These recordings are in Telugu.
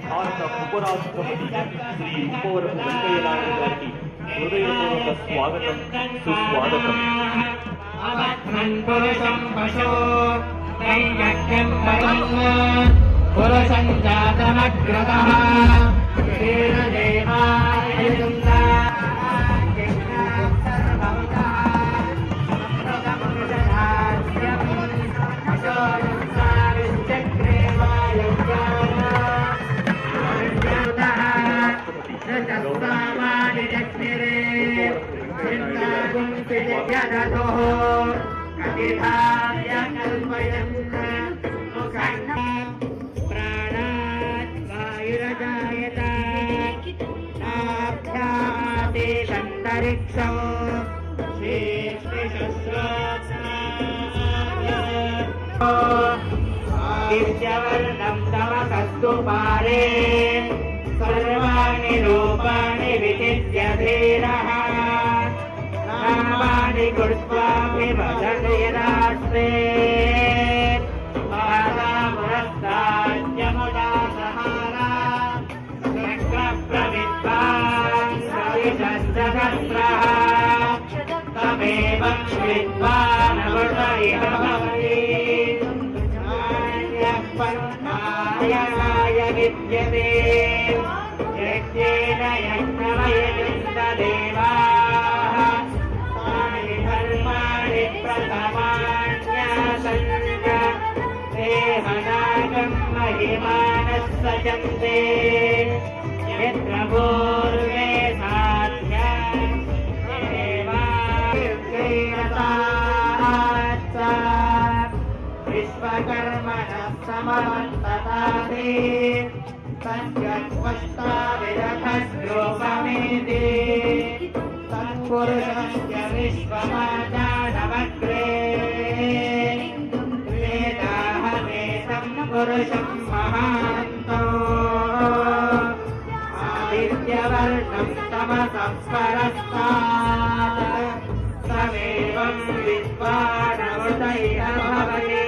భారత ఉపరాష్ట్రపతి శ్రీ ముప్పవరపు వెంకయ్య నాయుడు గారికి హృదయపూర్వక స్వాగతం సుస్వాగతం. दिव्यवर्णं तव कस्तु पारे सर्वाणि रूपाणि विचित्य धीरः नामानि कृत्वाभिवदति यदास्ते पादामुरस्ताद्यमुदासहारा चक्रप्रविद्वान् सविशस्त्रशस्त्रः तमेवं विद्वानमृत इह भवति नान्यः विद्यते यज्ञेन यज्ञमयजन्त देवाः तानि धर्माणि प्रथमान्यासञ्च देहनागं महिमानः सजन्ते यत्र पूर्वे साध्या विश्वकर्मणः समवर्ततानि तद्गत्वस्ताविरथस्रूपमेति तत्पुरुषस्य विश्वमाजानमग्रे वेदाहमेतं पुरुषं महान्तो आदित्यवर्णं तमसः परस्तात् तमेवं विद्वानमृत इह भवति.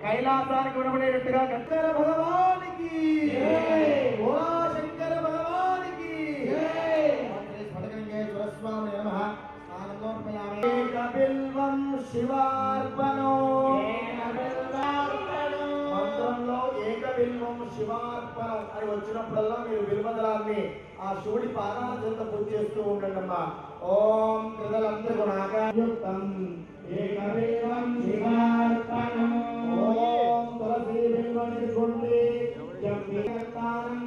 కైలాసానికి వినబడేటట్టుగా శంకర భగవానికి భోలా శంకర భగవానికి స్ఫటికలింగేశ్వర స్వామి నమః. స్నానంలోర్పయామి. ఏకబిల్వం శివార్పణో. మంత్రంలో ఏకబిల్వం శివార్పణం అని వచ్చినప్పుడల్లా మీరు బిల్వదళాన్ని ఆ శివుడి పాదాల చెంత పూజ చేస్తూ ఉండండి అమ్మా. ఓం త్రిదళంత్రిగుణాకారయుక్తం ఏకబిల్వం శివార్పణం. ఓం తులసీ బిల్వనిర్గుండి జంబికర్తారం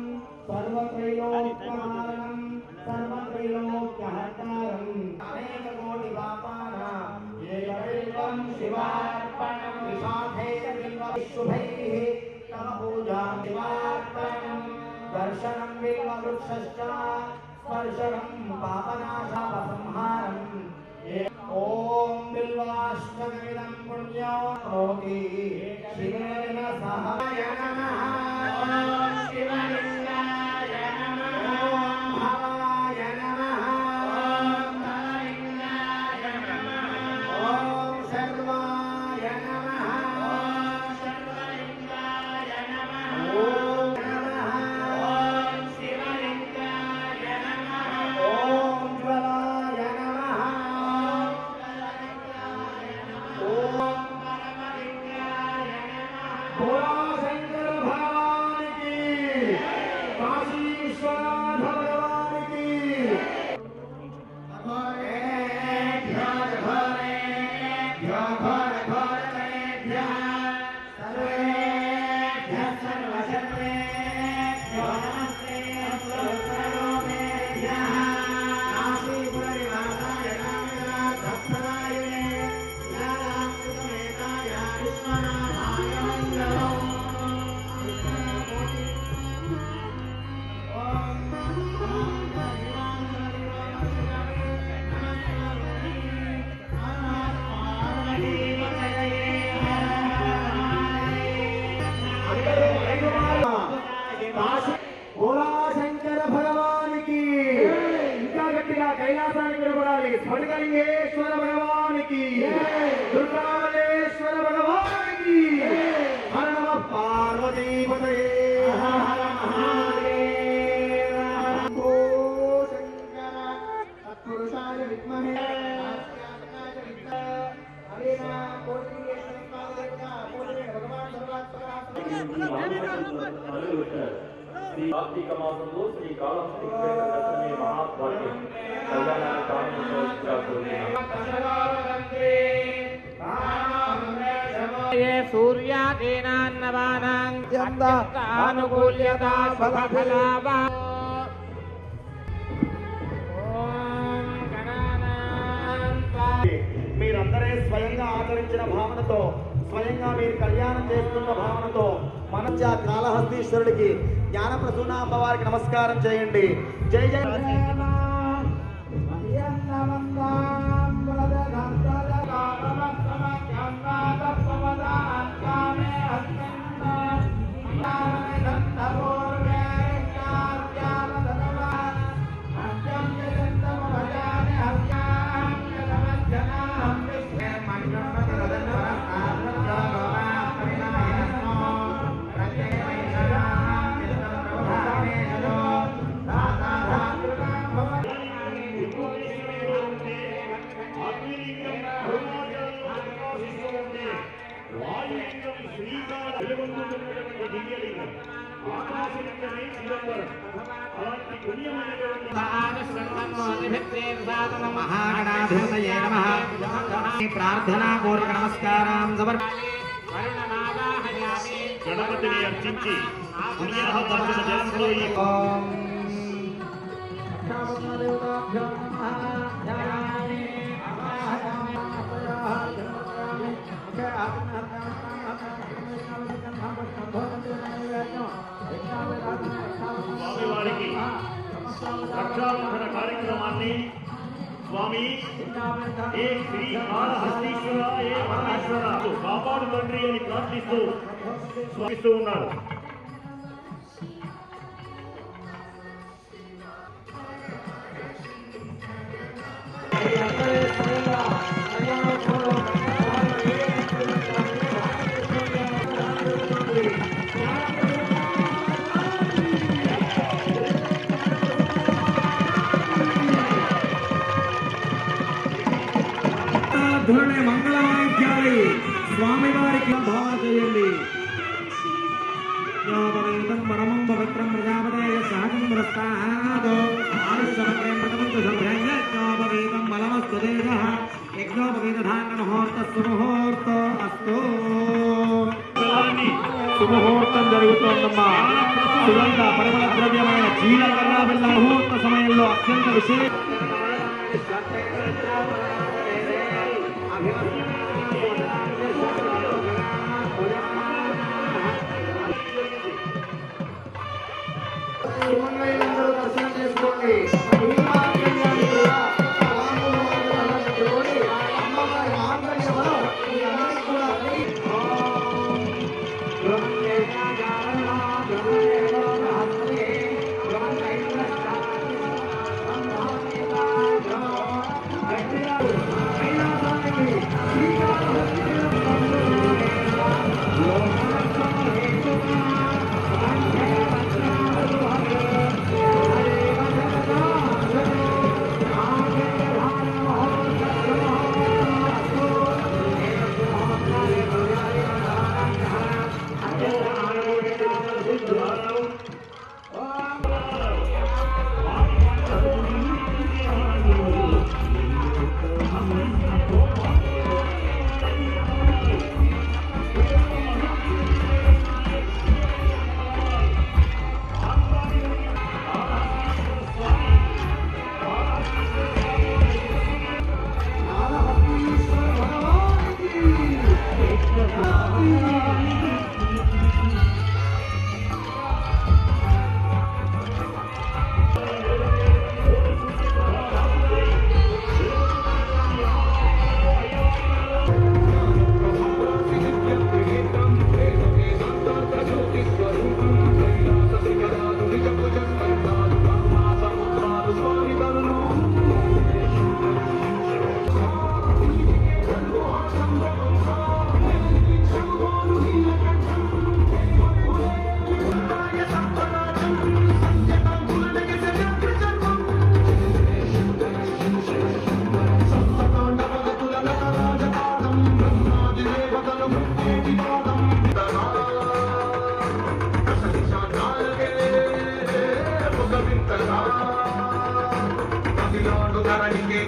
సర్వత్రైలోక్యహారణం సర్వత్రైలోక్యహర్తారం అనేక కోటి పాపానాం ఏకబిల్వం శివార్పణం. విశాఖైర బిల్వ శుభైః తమ పూజాం శివార్పణం. దర్శనం బిల్వవృక్షశ్చ స్పర్శనం పాపనాశాపసంహారం. ఓం బిల్వాష్టకమిదం పుణ్యోతి శివేన సహాయ నమః. ఓం శివలింగాయ నమః. ఓం భవాయ నమః. ఓం భవలింగాయ నమః. ఓం శర్వాయ నమః. ఓం శర్వలింగాయ నమః. ఓం నమః. ఓం శివలింగాయ నమః. ఓం జ్వలాయ నమః. ఓం పరమలింగాయ నమః. భోలా శంకర భగవానికి కాశీ విశ్వనాథ భగవానికి భోలా శంకర భగవానికి. ఇంకా గట్టిగా కైలాసానికి వినపడాలి. స్ఫటికలింగేశ్వర భగవానికి. దుర్గామలేశ్వర భగవానికి. హర నమ పార్వతీపతయే. హర మహాదేవ. ఓ శంకర తత్పురుషాయ విద్మహే వాచ్యాత్మనాయ విద్మహే హరేనా కోటిలింగేశ్వర స్వామి భగవాన్ శ్రీ కార్తీక మాసంలో శ్రీ కాళహస్తి క్షేత్ర దర్శనమే మహాభాగ్యం. కళ్యాణాన్ని సూర్యాదీనాన్నవానాం అనుకూల్యత ఫలఫలాభా. మీరందరే స్వయంగా ఆచరించిన భావనతో, స్వయంగా మీరు కళ్యాణం చేస్తున్న భావనతో మనచ కాళహస్తీశ్వరుడికి జ్ఞానప్రసూన అమ్మవారికి నమస్కారం చేయండి. జై జై మహాగణాధిపతయే నమః. ప్రార్థనా పూర్వక నమస్కారం సమర్పయామి. గణపతిని అర్చించి పుణ్యాహవచన జలంతో ఈ ఓం స్వామివారికి రక్షాబంధన కార్యక్రమాన్ని స్వామి ఏ శ్రీ కాళహస్తీశ్వర ఏ పరమేశ్వర కాపాడు తండ్రి అని ప్రార్థిస్తూ స్వామిస్తూ ఉన్నారు. వారికి భావన చేయండి. పరమం పవిత్రం ప్రజాపతయ సహజం ప్రస్తాదో ఆయుష్యం ప్రథమంత సంభ్రయోపవేదం బలమస్తు దేవ యజ్ఞోపవేద ధారణ ముహూర్తస్సు ముహూర్త అస్తు. శుభముహూర్తం జరుగుతోందమ్మా. సుగంధ పరిమళ ద్రవ్యమైన జీలకర్ర వెళ్ళ ముహూర్త సమయంలో అత్యంత విశేష దర్శనం చేసుకోండి.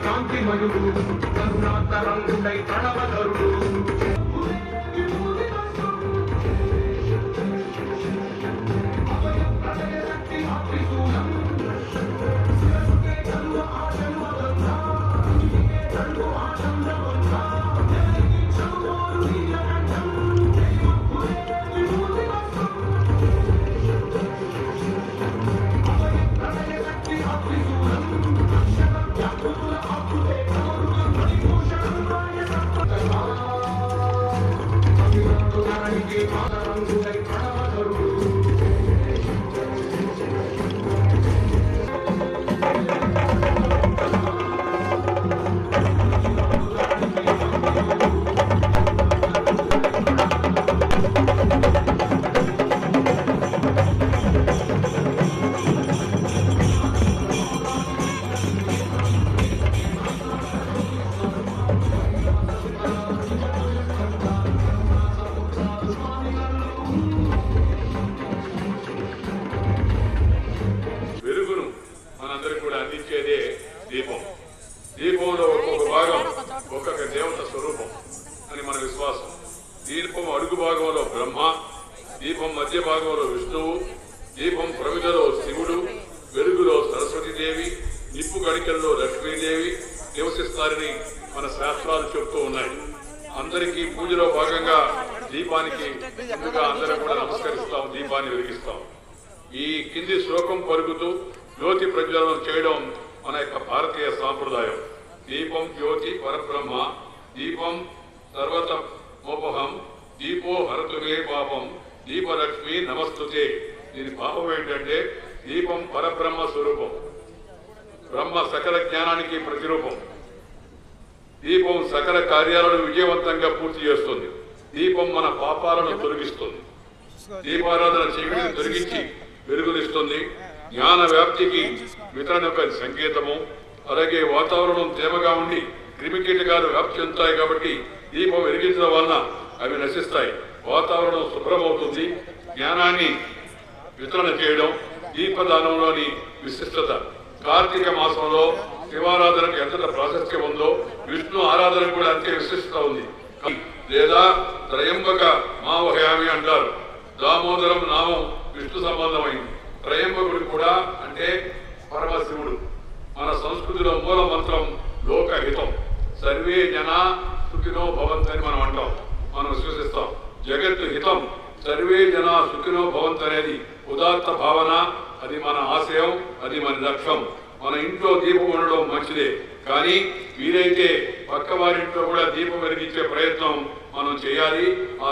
కాంతిమయుడు కరుణాతరంగుడై ప్రణవధరుడు దీపం. దీపంలో ఒక్కొక్క భాగం ఒక్కొక్క దేవత స్వరూపం అని మన విశ్వాసం. దీపం అడుగు భాగంలో బ్రహ్మ, దీపం మధ్య భాగంలో విష్ణువు, దీపం ప్రమిదలో శివుడు, వెలుగులో సరస్వతీదేవి, నిప్పు గడికల్లో లక్ష్మీదేవి నివసిస్తారని మన శాస్త్రాలు చెబుతూ ఉన్నాయి. అందరికీ పూజలో భాగంగా దీపానికి ముందుగా అందరం కూడా నమస్కరిస్తాం, దీపాన్ని వెలిగిస్తాం. ఈ కింది శ్లోకం పలుకుతూ జ్యోతి ప్రజ్వలనం చేయడం మన యొక్క భారతీయ సాంప్రదాయం. దీపం జ్యోతి పరబ్రహ్మ, దీపం సర్వతమోపహం, దీపో హరతుమే పాపం, దీపలక్ష్మి నమస్తుతే. దీని భావం ఏంటంటే దీపం పరబ్రహ్మ స్వరూపం, బ్రహ్మ సకల జ్ఞానానికి ప్రతిరూపం. దీపం సకల కార్యాలను విజయవంతంగా పూర్తి చేస్తుంది. దీపం మన పాపాలను తొలగిస్తుంది. దీపారాధన చీకటిని తొలగించి వెలుగునిస్తుంది. జ్ఞాన వ్యాప్తికి వితరణ యొక్క సంకేతము. అలాగే వాతావరణం తేమగా ఉండి క్రిమికీటకాలు వ్యాప్తి చెందుతాయి కాబట్టి దీపం వెలిగించడం వలన అవి నశిస్తాయి, వాతావరణం శుభ్రమవుతుంది. జ్ఞానాన్ని వితరణ చేయడం దీపదానంలోని విశిష్టత. కార్తీక మాసంలో శివారాధనకు ఎంత ప్రాశస్త్యం ఉందో విష్ణు ఆరాధన కూడా అంతే విశిష్టత ఉంది. లేదా త్రయంబక మావహయామి అంటారు. దామోదరం నామం విష్ణు సంబంధమైంది. త్రయంబకుడు కూడా అంటే పరమశివుడు. మన సంస్కృతిలో మూల మంత్రం లోకహితం. సర్వే జనా సుఖినో భవంతని మనం అంటాం, మనం విశ్వసిస్తాం. జగత్తు హితం, సర్వే జనా సుఖినో భవంత్ అనేది ఉదాత్త భావన. అది మన ఆశయం, అది మన లక్ష్యం. మన ఇంట్లో దీపం ఉండడం మంచిదే, కానీ వీలైతే పక్క వారింట్లో కూడా దీపం వెలిగించే ప్రయత్నం మనం చేయాలి. ఆ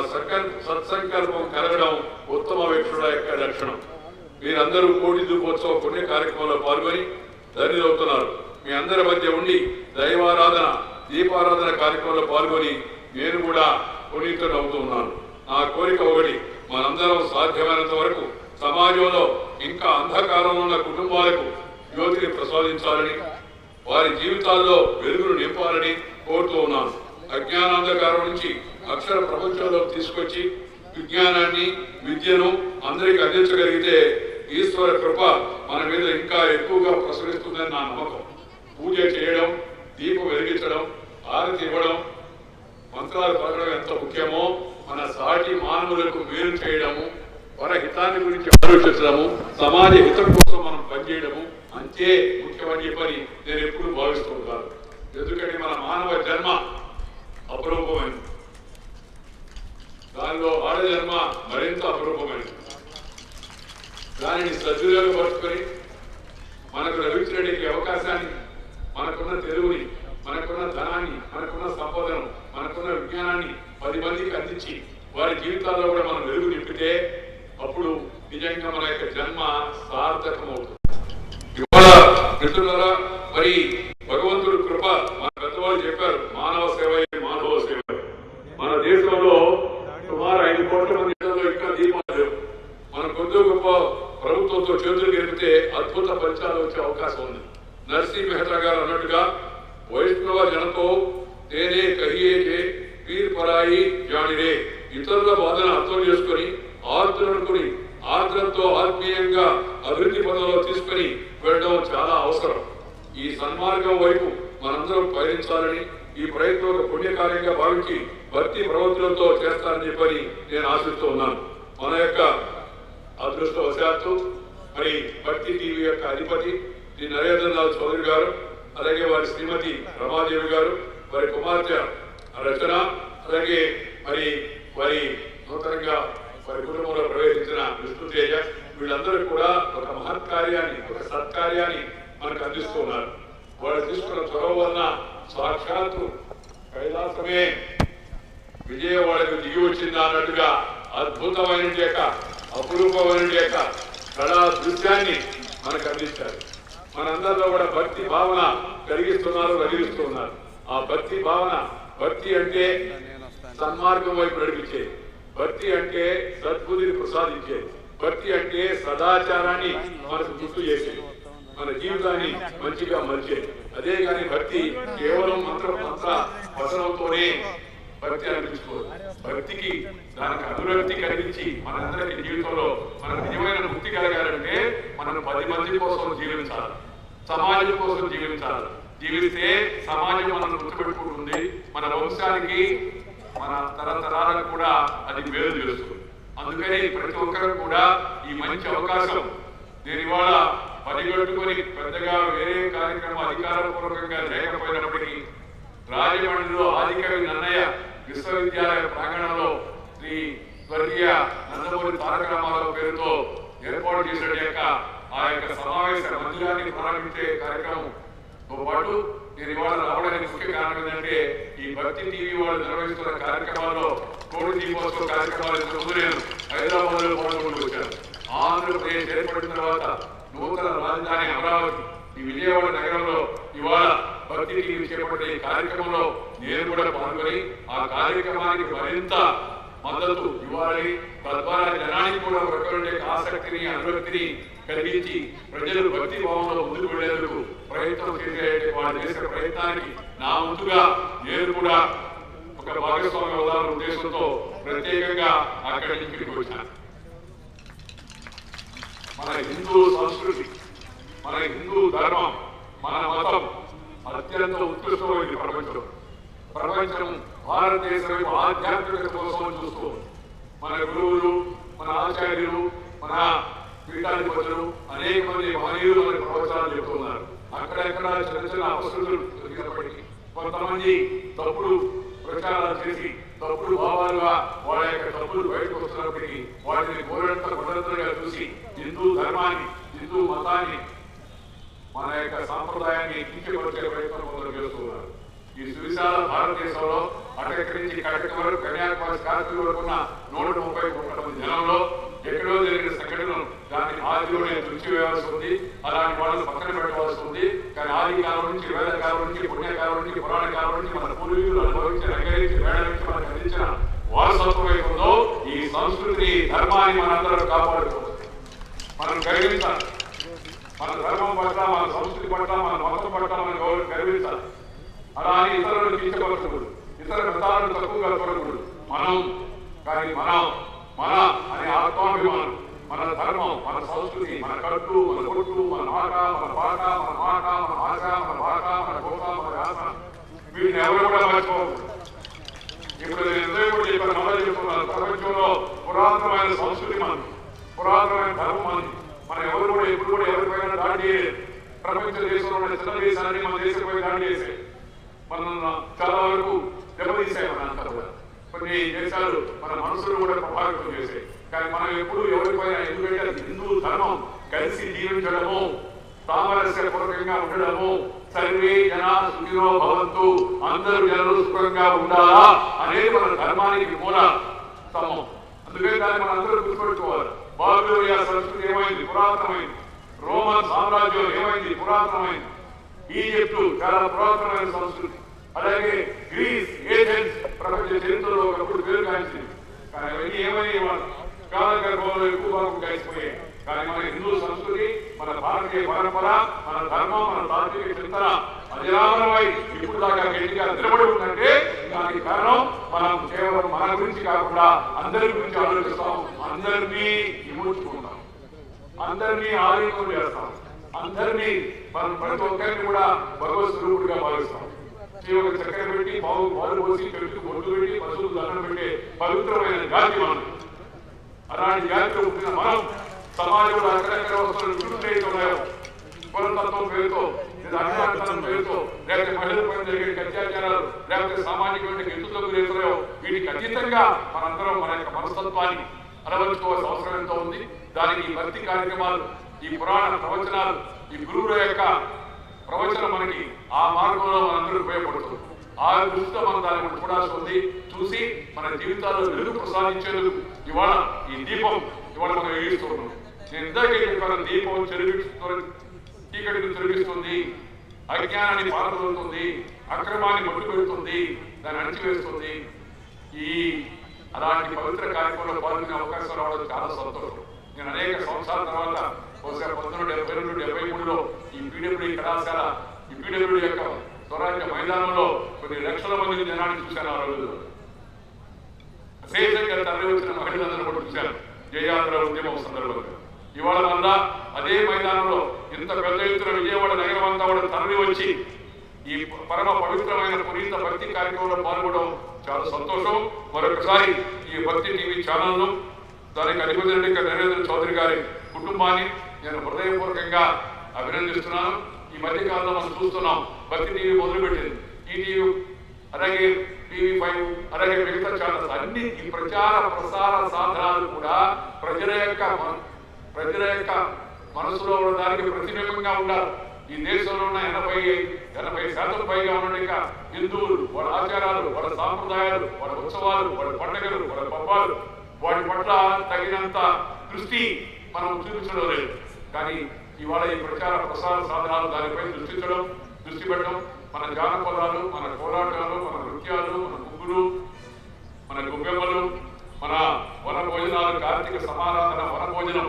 సత్సంకల్పం కలగడం ఉత్తమ వ్యక్తుల యొక్క లక్షణం. మీరందరూ కోటి దీపోత్సవ పుణ్య కార్యక్రమంలో పాల్గొని ధన్యులవుతున్నారు. మీ అందరి మధ్య ఉండి దైవారాధన దీపారాధన కార్యక్రమంలో పాల్గొని నేను కూడా పునీతుడు అవుతూ ఉన్నాను. నా కోరిక ఒకటి, మనందరం సాధ్యమైనంత వరకు సమాజంలో ఇంకా అంధకారంలో ఉన్న కుటుంబాలకు జ్యోతిని ప్రసాదించాలని, వారి జీవితాల్లో వెలుగును నింపాలని కోరుతూ ఉన్నాను. అజ్ఞానాంధకారం నుంచి అక్షర ప్రపంచంలో తీసుకొచ్చి విజ్ఞానాన్ని విద్యను అందరికీ అందించగలిగితే ఈశ్వర కృప మన మీద ఇంకా ఎక్కువగా ప్రసరిస్తుందని నా నమ్మకం. పూజ చేయడం, దీపం వెలిగించడం, హారతి ఇవ్వడం, మంత్రాలు పలకడం ఎంత ముఖ్యమో మన సాటి మానవులకు మేలు చేయడము, పరహితాన్ని గురించి ఆలోచించడము, సమాజ హితం కోసం మనం పనిచేయడము అంతే ముఖ్యమని చెప్పని నేను ఎప్పుడు భావిస్తూ ఉంటాను. ఎందుకంటే మన మానవ జన్మ అపరూపమైనది, దానిలో ఆడ జన్మ మరింత అపరూపమైనది. దానిని సద్వినియోగపరుచుకొని మనకు లభించినటువంటి అవకాశాన్ని, మనకున్న తెలుగుని, మనకున్న ధనాన్ని, మనకున్న సంపదను, మనకున్న విజ్ఞానాన్ని 10 మందికి అందించి వారి జీవితాల్లో కూడా మనం వెలుగు నింపితే అప్పుడు నిజంగా మన యొక్క జన్మ సార్థకమవుతుంది. ఇవాళ మిత్రులారా, మరి భగవంతుడు కృప, మన పెద్దవాళ్ళు చెప్పారు, మానవ సేవ మానవ సేవ. మన దేశంలో సుమారు 5 కోట్ల మంది ఇంకా దీపాలు లేవు. మన కొద్ది గొప్ప ప్రభుత్వంతో చేతులు గెలిపితే అద్భుత ఫలితాలు వచ్చే అవకాశం ఉంది. నర్సీ మెహతా గారు అన్నట్టుగా వైష్ణవ జనతో తేనే కహియే చే పీర్ పరాయి జానిరే. ఇతరుల బాధను అర్థం చేసుకుని ఆర్తులనుకుని ఆర్ద్రంతో ఆత్మీయంగా అభివృద్ధి పదంలో తీసుకుని వెళ్ళడం చాలా అవసరం. ఈ సన్మార్గం వైపు మనందరం పయనించాలని, ఈ ప్రయత్నం ఒక పుణ్యకార్యంగా భావించి భక్తి ప్రవృత్తులతో చేస్తారని చెప్పని నేను ఆశిస్తూ ఉన్నాను. మన యొక్క అదృష్టవశాత్తు మరి భక్తి టీవీ యొక్క అధిపతి శ్రీ నరేంద్రనాథ్ చౌదరి గారు, అలాగే వారి శ్రీమతి రమాదేవి గారు, వారి కుమార్తె రచన, అలాగే మరి వారి నూతనంగా వారి కుటుంబంలో ప్రవేశించిన విష్ణుతేజ, వీళ్ళందరూ కూడా ఒక మహత్కార్యాన్ని, ఒక సత్కార్యాన్ని మనకు అందిస్తూ ఉన్నారు. వాళ్ళు తీసుకున్న చొరవ వలన సాక్షాత్తు కైలాసమే విజయవాడకు దిగి వచ్చిందా అన్నట్టుగా అద్భుతమైన అపురూపమైన కళా దృశ్యాన్ని మనకు అందిస్తారు. మనందరిలో కూడా భక్తి భావన కలిగిస్తున్నారు, రగిలిస్తున్నారు. ఆ భక్తి భావన, భక్తి అంటే సన్మార్గం వైపు నడిపించేది, భక్తి అంటే సద్బుద్ధిని ప్రసాదించేది, భక్తి అంటే సదాచారాన్ని మనకు గుర్తు చేసేది, మన జీవితాన్ని మంచిగా మలిచేది. అదే కానీ భక్తి కేవలం మంత్ర వచనంతోనే భక్తి అనిపించుకోదు. భక్తికి దానికి అభివృద్ధి కలిగించి మనందరికీ జీవితంలో మనకు నిజమైన ముక్తి కలగాలంటే మనం 10 మంది కోసం జీవించాలి, సమాజం కోసం జీవించాలి. జీవిస్తే సమాజం మనం గుర్తుపెట్టుకుంటుంది, మన వంశానికి, మన తరతరాలకు కూడా అది మేలు చేస్తుంది. అందుకని ప్రతి ఒక్కరు కూడా ఈ మంచి అవకాశం నేను ఇవాళ పనిగట్టుకుని పెద్దగా వేరే కార్యక్రమం అధికారపూర్వకంగా లేకపోయినప్పటికీ రాజమండ్రిలో ఆదికవి నన్నయ్య విశ్వవిద్యాలయ ప్రాంగణంలో శ్రీ స్వర్గీయ నందమూరి తారక రామారావు పేరుతో ఏర్పాటు చేసిన ఆ యొక్క సమావేశ మందిరాన్ని ప్రారంభించే కార్యక్రమంతో పాటు నేను ఇవాళ రావడానికి ముఖ్య కారణం ఏంటంటే ఈ భక్తి టీవీ వాళ్ళు నిర్వహిస్తున్న కార్యక్రమాల్లో కోడి దీపోత్సవ కార్యక్రమాలు ముందు నేను హైదరాబాద్ లో పాల్గొంటూ వచ్చాను. ఆంధ్రప్రదేశ్ ఏర్పడిన తర్వాత నూతన రాజధాని అమరావతి ఈ విజయవాడ నగరంలో ఇవాళ భక్తి టీవీ చేపట్టే కార్యక్రమంలో నేను కూడా పాల్గొని ఆ కార్యక్రమానికి మరింత మద్దతు ఇవ్వాలి. తద్వారా జనానికి కూడా ఒకటి ఆసక్తిని, అనురక్తిని కలిగించి ప్రజలు భక్తి భావంలో ముందుకు వెళ్లేందుకు ప్రయత్నం చేసే వాళ్ళు చేసే ప్రయత్నానికి నా వంతుగా నేను కూడా ఒక భాగస్వామ్య ఉదాహరణ ఉద్దేశంతో ప్రత్యేకంగా అక్కడి నుంచి ఇక్కడికి వచ్చాను. మన హిందూ సంస్కృతి, మన హిందూ ధర్మం, మన మతం అత్యంత ఉత్కృష్టమైంది ప్రపంచం భారతదేశం ఆధ్యాత్మికత కోసం చూస్తూ మన గురువులు, మన ఆచార్యులు, మన పీఠాధిపతులు అనేక మంది మహనీయులు మన ప్రవచనాలు చెబుతున్నారు. అక్కడెక్కడ చిన్న చిన్న అవసరాలు జరిగినప్పటికీ కొంతమంది తప్పుడు ప్రచారాలు చేసి తప్పుడు భావాలుగా వాళ్ళ యొక్క తప్పులు బయటకు వస్తున్నప్పటికీ వాటిని కొడంతగా చూసి హిందూ ధర్మాన్ని, హిందూ మతాన్ని, మన యొక్క సాంప్రదాయాన్ని కించపరిచే ప్రయత్నం మొదలు చేస్తున్నారు. ఈ సువిశాల భారతదేశంలో అటెక్కడి నుంచి కటక్ వరకు కన్యాకుమారి కాశ్మీర్ వరకు ఉన్న 130 మంది జనంలో ఎక్కడో జరిగిన సంఘటనలు దాన్ని ఆదిలోనే తుడిచివేయాల్సి ఉంది. అలాంటి వాళ్ళని పక్కన పెట్టవలసి ఉంది. కానీ ఆది కాలం నుంచి, వేద కాలం నుంచి, పుణ్యకాలం నుంచి, పురాణ కాలం నుంచి మన పూర్వీకులు అనుభవించి రంగరించి మేళవించి మనకు అందించిన వారసత్వం ఏముందో ఈ సంస్కృతి ధర్మాన్ని మనందరం కాపాడుకోవాలి. మనం గర్వించాలి. మన ధర్మం పట్ల, మన సంస్కృతి పట్ల, మన మతం పట్ల మనం గర్వించాలి. అలా అని ఇతరులను కించపరచకూడదు, ఇతర మతాలను తక్కువగా చూడకూడదు. మన అనే ఆత్మాభిమానం, మన ధర్మం, మన సంస్కృతి, మన కట్టు, మన కొట్టు, మన మాట, మన పాట, మన మాట, మన ఆశ, మన భాష, మన గోత, మన ఆశ, వీటిని ఎవరు కూడా మర్చిపోకూడదు. ఇప్పుడు నేను కూడా చెప్పాను, మళ్ళీ చెప్తున్నాను, ప్రపంచంలో పురాతనమైన సంస్కృతి మనది, పురాతనమైన ధర్మం మనది. మనం ఎవరు కూడా ఎప్పుడు కూడా ఎవరిపైనా దాడి చేయలేదు. ప్రపంచ దేశంలో ఉన్న చిన్న దేశాన్ని మన దేశంపై దాడి చేశాయి. మనం చాలా వరకు దెబ్బతీసాయి. మనంతా కూడా కొన్ని దేశాలు మన మనసులు కూడా ప్రభావితం చేశాయి. కానీ మనం ఎప్పుడు ఎవరిపైన, ఎందుకంటే హిందూ ధర్మం కలిసి జీవించడము, సామరస్యపూర్వకంగా ఉండడము, సర్వే జన సుఖినో భవంతు, అందరూ జనులు సుఖంగా ఉండాలా అనేది మన ధర్మానికి మూల స్తంభం. అందుకే దాన్ని మనం అందరూ గుర్తుపెట్టుకోవాలి. బాబిలోనియా సంస్కృతి ఏమైంది? పురాతనమైంది. రోమన్ సామ్రాజ్యం ఏమైంది? పురాతనమైంది. ఈజిప్టు చాలా పురాతనమైన సంస్కృతి. అలాగే గ్రీస్, ఏథెన్స్ ప్రపంచ చరిత్రలో ఒకప్పుడు పేరు కాల్చింది. కానీ అవన్నీ ఏమని కాలగర్భంలో ఎక్కువ భాగం కలిసిపోయాయి. కానీ మన హిందూ సంస్కృతి, మన భారతీయ పరంపర, మన ధర్మం, మన తాత్విక చింతన అజరామరమై ఇప్పుడు దాకా గట్టిగా నిలబడి ఉందంటే దానికి కారణం మనం కేవలం మన గురించి కాకుండా అందరి గురించి ఆలోచిస్తాం, అందరినీ విమోచుకుంటాం, అందరినీ ఆరోగ్యం చేస్తాం, అందరినీ మనం ప్రతి ఒక్కరిని కూడా భగవత్ స్వరూపుడిగా భావిస్తాం. ఒక చక్కెర పెట్టి పాలు పోసి పెట్టి బొట్టు పెట్టి పశువులు దండం పెట్టే పవిత్రమైన జాతి మనం. అలాంటి జాతిలో పుట్టిన మనం సమాజంలో అక్కడెక్కడ వస్తున్న విరుద్ధులు ఉన్నాయో, కులతత్వం పేరుతో, అధికారం పేరుతో, లేకపోతే మహిళలపైన జరిగే అత్యాచారాలు, లేకపోతే సామాజికమైన ఎత్తుతగ్గులు ఎదురో, వీటికి అతీతంగా మనందరం మన యొక్క మనస్తత్వాన్ని అలవర్చుకోవాల్సిన అవసరం ఎంతో ఉంది. దానికి ఈ భక్తి కార్యక్రమాలు, ఈ పురాణ ప్రవచనాలు, ఈ గురువుల యొక్క ప్రవచనం మనకి ఆ మార్గంలో మనందరూ ఉపయోగపడుతుంది. ఆ దృష్టితో మనం దాన్ని చూడాల్సి ఉంది. చూసి మన జీవితాల్లో వెలుగు ప్రసాదించేందుకు ఇవాళ ఈ దీపం ఇవాళ మనం వెలిగిస్తున్నాం. నేను ఇందాకే చెప్పాను, దీపం చీకటిని తొలగిస్తుంది, అజ్ఞానాన్ని పారదోలుతుంది, అక్రమాన్ని మట్టు పెడుతుంది, దాన్ని అణచివేస్తుంది. అలాంటి పవిత్ర కార్యక్రమంలో పాల్గొనే అవకాశం రావడం చాలా సంతోషం. నేను అనేక సంవత్సరాల తర్వాత బహుశా 1972-73లో ఈ పీడబ్ల్యూడీ కళాశాల, ఈ పీడబ్ల్యూడీ యొక్క స్వరాజ్య మైదానంలో కొన్ని లక్షల మంది జనాన్ని చూశాను. ఆ రోజుల్లో అశేషంగా తరలి వచ్చిన మహిళలందరూ కూడా చూశాను జయాత్ర ఉద్యమం సందర్భంగా. ఇవాళ మళ్ళా అదే మైదానంలో ఇంత పెద్ద ఎత్తున విజయవాడ నగరం అంతా కూడా తరలి వచ్చి ఈ పరమ పవిత్రమైన పునీత భక్తి కార్యక్రమంలో పాల్గొనడం చాలా సంతోషం. మరొకసారి ఈ భక్తి టీవీ ఛానల్ను, దానికి అధిపతి నరేంద్ర చౌదరి గారి కుటుంబాన్ని నేను హృదయపూర్వకంగా అభినందిస్తున్నాను. ఈ మధ్యకాలంలో మనం చూస్తున్నాం, భక్తి టీవీ మొదలుపెట్టింది, ఈటీవీ, అలాగే TV5, అలాగే మిగతా ఛానల్స్ అన్ని ఈ ప్రచార ప్రసార సాధనాలు కూడా ప్రజల యొక్క మనసులో ఉన్న దానికి ప్రతిబింబంగా ఉండాలి. ఈ దేశంలో ఉన్న 80% పైగా ఉన్న హిందువులు, వాళ్ళ ఆచారాలు, వాళ్ళ సాంప్రదాయాలు, వాళ్ళ ఉత్సవాలు, వాళ్ళ పండుగలు, వాళ్ళ పబ్బాలు, వాటి పట్ల తగినంత దృష్టి మనం చూపించడం లేదు. కానీ ఇవాళ ఈ ప్రచార ప్రసార సాధనాలు దానిపై దృష్టి పెట్టడం, మన జానపదాలు, మన కోలాటాలు, మన నృత్యాలు, మన ముగ్గులు, మన గుబ్బెమ్మలు, మన వన భోజనాలు, కార్తీక సమారాధన వన భోజనం,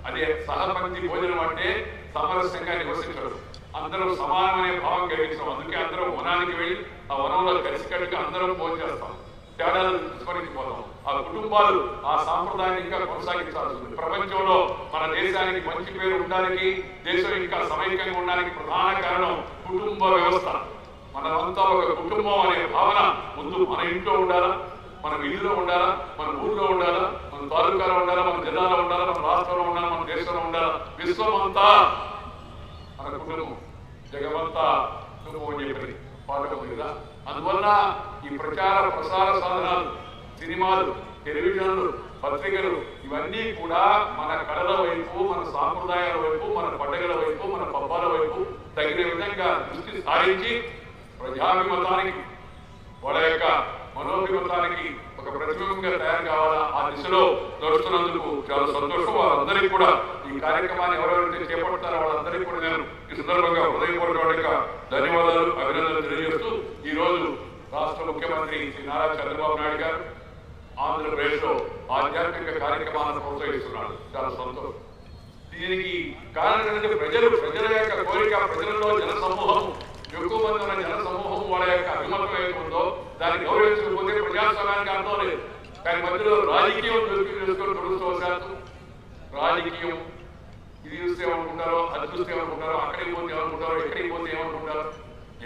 అదే సహపంక్తి భోజనం అంటే సమరస్యంగా నివసించడం, అందరూ సమానమనే భావం కలిగించడం. అందుకే అందరం వనానికి వెళ్ళి ఆ వనంలో కలిసికట్టుగా అందరం భోజనం చేస్తాం. తేడాలను విస్మరించిపోతాం. ఆ కుటుంబాలు ఆ సాంప్రదాయాన్ని ఇంకా కొనసాగించాల్సి ఉంది. ప్రపంచంలో మన దేశానికి మంచి పేరు ఉండడానికి, దేశం ఇంకా సమైక్యంగా ఉండడానికి ప్రధాన కారణం కుటుంబ వ్యవస్థ. మనమంతా ఒక కుటుంబం అనే భావన ముందు మన ఇంట్లో ఉండాలా, మన వీధిలో ఉండాలా, మన ఊళ్ళో ఉండాలా, మన తాలూకాలో ఉండాలా, మన జిల్లాలో ఉండాలా, మన రాష్ట్రంలో ఉండాలా, మన దేశంలో ఉండాలా. విశ్వం అంతా మన కుటుంబం, జగమంతా కుటుంబం అని చెప్పి పాట ఉంది కదా. అందువల్ల ఈ ప్రచార ప్రసార సాధనాలు, సినిమాలు, టెలివిజన్లు, పత్రికలు ఇవన్నీ కూడా మన కళల వైపు, మన సాంప్రదాయాల వైపు, మన పండుగల వైపు, మన పబ్బాల వైపు తగిన విధంగా దృష్టి సారించి ప్రజాభిమతానికి, వాళ్ళ యొక్క మనోభిమతానికి ఒక ప్రతిబింబంగా తయారు కావాలా. ఆ దిశలో నడుస్తున్నందుకు చాలా సంతోషం. వాళ్ళందరికీ కూడా ఈ కార్యక్రమాన్ని ఎవరెవరైతే చేపడతారో వాళ్ళందరికీ కూడా నేను ఈ సందర్భంగా హృదయపూర్వక ధన్యవాదాలు, అభినందనలు తెలియజేస్తూ ఈ రోజు రాష్ట్ర ముఖ్యమంత్రి శ్రీ నారా చంద్రబాబు నాయుడు గారు ఆంధ్రప్రదేశ్ లో ఆధ్యాత్మిక కార్యక్రమాలను ప్రోత్సహిస్తున్నాడు. చాలా సంతోషం. దీనికి కారణం ఏంటంటే ప్రజల యొక్క కోరిక, ప్రజలలో జన సమూహం, ఎక్కువ మంది ఉన్న జన సమూహం వాళ్ళ యొక్క అభిమతం ఏముందో దాన్ని గౌరవించకపోతే ప్రజాస్వామ్యానికి అర్థం లేదు. కానీ మధ్యలో రాజకీయం చేసుకొని దురదృష్టవశాత్తు రాజకీయం ఇది చూస్తే ఏమనుకుంటారో, అది చూస్తే ఏమనుకుంటారో, అక్కడికి పోతే ఏమనుకుంటారో, ఎక్కడికి పోతే ఏమనుకుంటారో.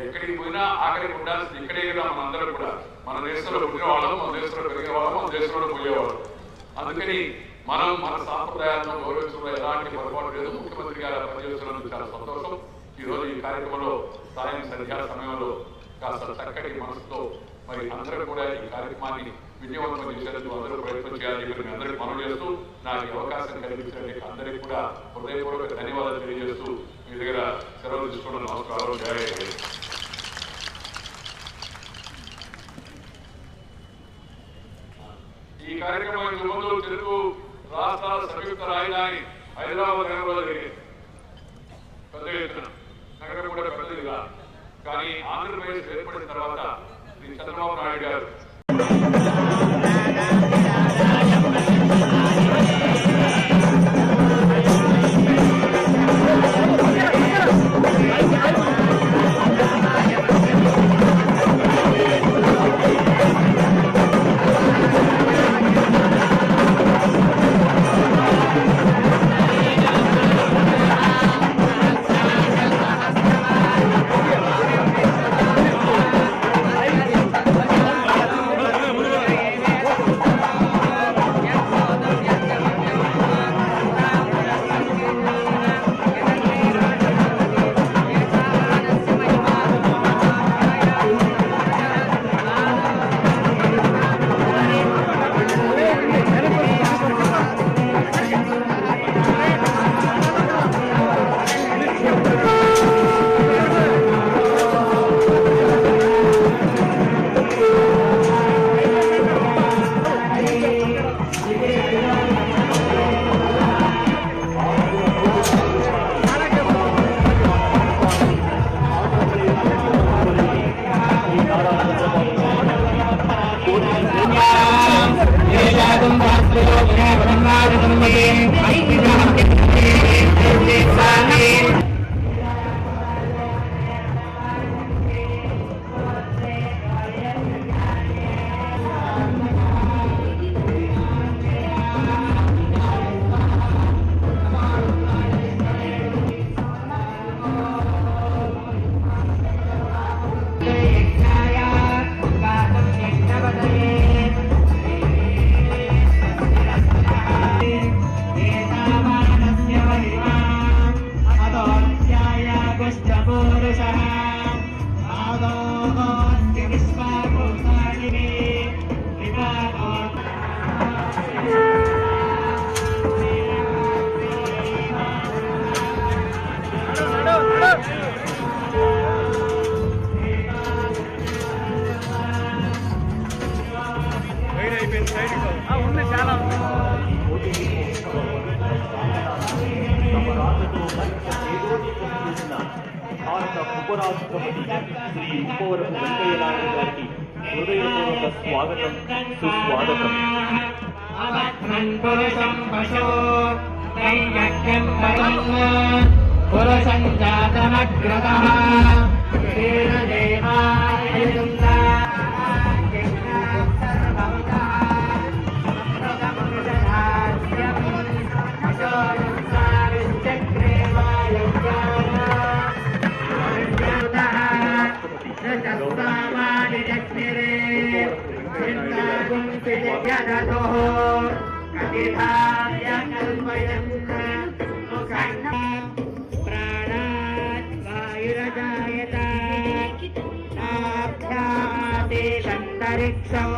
ఎక్కడికి పోయినా ఆఖరికి ఉండాల్సింది ఇక్కడే కదా. మనందరూ కూడా మన దేశంలో పుట్టిన వాళ్ళం, మన దేశంలో పెరిగే వాళ్ళం, మన దేశంలో పోయేవాళ్ళం. అందుకని మనం మన సాంప్రదాయాలను గౌరవించడంలో ఎలాంటి పొరపాటు లేదు. ముఖ్యమంత్రి గారు పనిచేస్తున్నందుకు చాలా సంతోషం. ఈ రోజు ఈ కార్యక్రమంలో సాయం సంధ్యా సమయంలో కాస్త చక్కటి మనసుతో మరి అందరూ కూడా ఈ కార్యక్రమాన్ని విజయవంతం చేసేందుకు అందరూ ప్రయత్నం చేయాలని చెప్పి అందరికీ మనవి చేస్తూ, నాకు అవకాశం కల్పించడానికి అందరికీ కూడా హృదయపూర్వక ధన్యవాదాలు తెలియజేస్తూ మీ దగ్గర సెలవు తీసుకోవడం నమస్కారం. జయ హింద్. ఈ కార్యక్రమం ఇంతకు ముందు తెలుగు రాష్ట్రాల సంయుక్త రాజధాని హైదరాబాద్ నగరంలో జరిగింది. పెద్ద ఎత్తున నగరం కూడా పెద్దదిగా. కానీ ఆంధ్రప్రదేశ్ ఏర్పడిన తర్వాత శ్రీ చంద్రబాబు నాయుడు గారు భారత ఉపరాష్ట్రపతి శ్రీ ముప్పవరపు వెంకయ్య నాయుడు గారికి హృదయపూర్వక స్వాగతం, సుస్వాగతం. పురుషం వెంకయ్య నాయుడు గారికి అంతరిక్షం